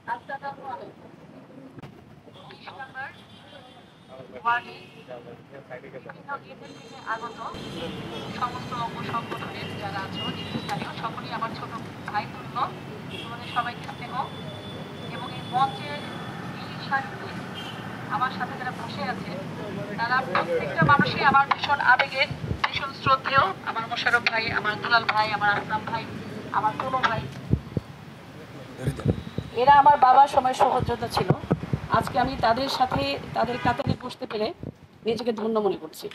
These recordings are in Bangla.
আগত সমস্ত অঙ্গ সংগঠনের যারা আছো স্থানীয় সকলেই আমার ছোট ভাই তুল্য, তোমাদের সবাইকে স্নেহ এবং এই মঞ্চের এই সারিতে আমার সাথে যারা বসে আছে তারা প্রত্যেকটা মানুষই আমার ভীষণ আবেগের, ভীষণ শ্রদ্ধেয়। আমার মোশাররফ ভাই, আমার দুলাল ভাই, আমার আসলাম ভাই, আমার কোনো ভাই, এরা আমার বাবার সময় সহযোদ্ধা ছিল। আজকে আমি তাদের সাথে তাদের কাতারে বসতে পেরে নিজেকে ধন্য মনে করছি।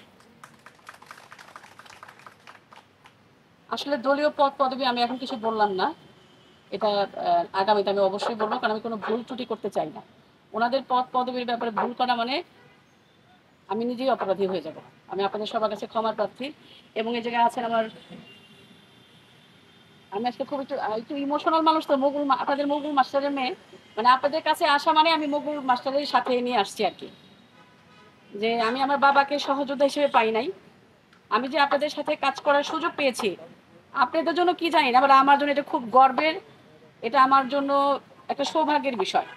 আসলে দলীয় পদ পদবি আমি এখন কিছু বললাম না, এটা আগামীতে আমি অবশ্যই বলবো, কারণ আমি কোনো ভুল ত্রুটি করতে চাই না। ওনাদের পদ পদবির ব্যাপারে ভুল করা মানে আমি নিজেই অপরাধী হয়ে যাব। আমি আপনাদের সবার কাছে ক্ষমা প্রার্থী। এবং এই জায়গায় আছেন আমার, আমি আজকে খুব একটু ইমোশনাল মানুষ তো, আপনাদের মকবুল মাস্টারের মেয়ে, মানে আপনাদের কাছে আসা মানে আমি মকবুল মাস্টারের সাথে নিয়ে আসছি আর কি। যে আমি আমার বাবাকে সহযোদ্ধা হিসেবে পাই নাই, আমি যে আপনাদের সাথে কাজ করার সুযোগ পেয়েছি আপনাদের জন্য কি জানি না, আবার আমার জন্য এটা খুব গর্বের, এটা আমার জন্য একটা সৌভাগ্যের বিষয়।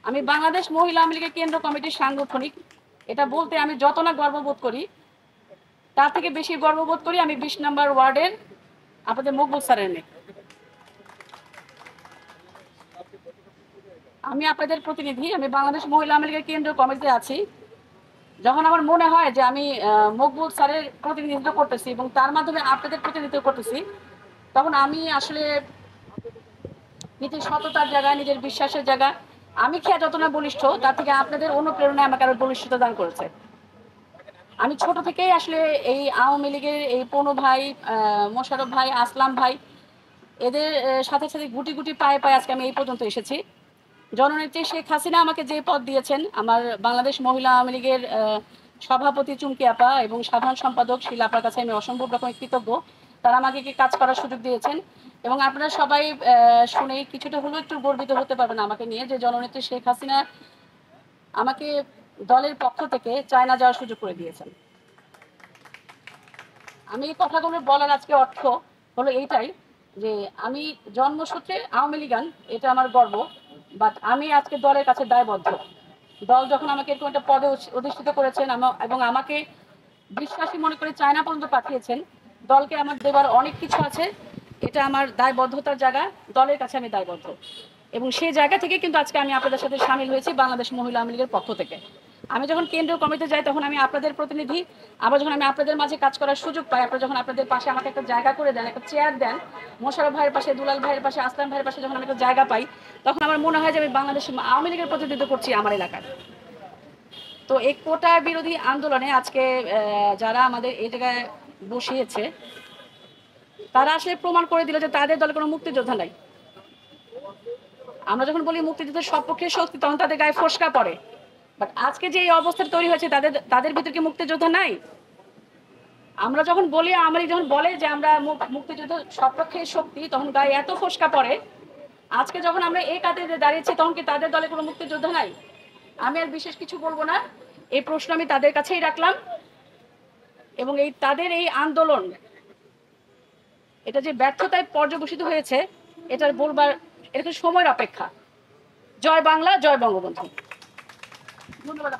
আমি বাংলাদেশ মহিলা আওয়ামী লীগের কেন্দ্র কমিটির সাংগঠনিক, এটা বলতে আমি যত না গর্ববোধ করি তার থেকে বেশি গর্ববোধ করি আমি 20 নম্বর ওয়ার্ডের আপনাদের মকবুল স্যারের মেয়ে। আমি আপনাদের প্রতিনিধি, আমি বাংলাদেশ মহিলা আওয়ামী লীগের কেন্দ্রীয় কমিটিতে আছি। যখন আমার মনে হয় যে আমি মকবুল স্যারের প্রতিনিধিত্ব করতেছি এবং তার মাধ্যমে আপনাদের প্রতিনিধিত্ব করতেছি, তখন আমি আসলে নিজের সততার জায়গা, নিজের বিশ্বাসের জায়গা, আমি খেয়ে যত না বলিষ্ঠ তার থেকে আপনাদের অনুপ্রেরণায় আমাকে আরো বলিষ্ঠতা দান করেছে। আমি ছোট থেকেই আসলে এই আওয়ামী লীগের এই পনু ভাই, মোশাররফ ভাই, আসলাম ভাই, এদের সাথে সাথে গুটি গুটি পায়ে পায়ে আজকে আমি এই পর্যন্ত এসেছি। জননেত্রী শেখ হাসিনা আমাকে যে পদ দিয়েছেন, আমার বাংলাদেশ মহিলা আওয়ামী লীগের সভাপতি চুমকি আপা এবং সাধারণ সম্পাদক শিলা আপার কাছে আমি অসম্ভব রকমের কৃতজ্ঞ। তারা আমাকে কাজ করার সুযোগ দিয়েছেন এবং আপনারা সবাই শুনে কিছুটা হলেও একটু গর্বিত হতে পারবেন আমাকে নিয়ে, যে জননেত্রী শেখ হাসিনা আমাকে দলের পক্ষ থেকে চায়না যাওয়ার সুযোগ করে দিয়েছেন। আমি এই কথাগুলো বলার আজকে অর্থ হলো এইটাই যে আমি জন্মসূত্রে আওয়ামী লীগান, এটা আমার গর্ব, বাট আমি আজকে দলের কাছে দায়বদ্ধ। দল যখন আমাকে এরকম একটা পদে অধিষ্ঠিত করেছেন এবং আমাকে বিশ্বাসী মনে করে চায়না পর্যন্ত পাঠিয়েছেন, দলকে আমার দেবার অনেক কিছু আছে, এটা আমার দায়বদ্ধতার জায়গা, দলের কাছে আমি দায়বদ্ধ। এবং সেই জায়গা থেকে কিন্তু আজকে আমি আপনাদের সাথে সামিল হয়েছি বাংলাদেশ মহিলা আওয়ামী লীগের পক্ষ থেকে। আমি যখন কেন্দ্রীয় কমিটিতে যাই তখন আমি আপনাদের প্রতিনিধি, আবার যখন আমি আপনাদের মাঝে কাজ করার সুযোগ পাই, আপনারা যখন আপনাদের পাশে আমাকে একটা জায়গা করে দেন, একটা চেয়ার দেন, মোশাররফ ভাইয়ের পাশে, দুলাল ভাইয়ের পাশে, আসলাম ভাইয়ের পাশে যখন আমি একটা জায়গা পাই, তখন আমার মনে হয় যে আমি বাংলাদেশ আওয়ামী লীগের প্রতিনিধিত্ব করছি আমার এলাকার। তো এই কোটা বিরোধী আন্দোলনে আজকে যারা আমাদের এই জায়গায় বসিয়েছে তারা আসলে প্রমাণ করে দিল যে তাদের দলে কোনো মুক্তিযোদ্ধা নাই। আমরা যখন বলি মুক্তিযুদ্ধের সপক্ষে শক্তি তখন তাদের গায়ে ফোসকা পড়ে, বাট আজকে যে এই অবস্থা তৈরি হয়েছে তাদের ভিতরে কি মুক্তিযোদ্ধা নাই? আমরা যখন বলি, আওয়ামী লীগ যখন বলে যে আমরা মুক্তিযুদ্ধ সপক্ষে শক্তি, তখন গায়ে এত ফোসকা পড়ে। আজকে যখন আমরা এই কাতারে দাঁড়িয়েছি তখন কি তাদের দলে কোনো মুক্তিযোদ্ধা নাই? আমি আর বিশেষ কিছু বলবো না, এই প্রশ্ন আমি তাদের কাছেই রাখলাম। এবং তাদের এই আন্দোলন, এটা যে ব্যর্থতায় পর্যবসিত হয়েছে, এটার বলবার এরকম সময়ের অপেক্ষা। জয় বাংলা, জয় বঙ্গবন্ধু। ধন্যবাদ।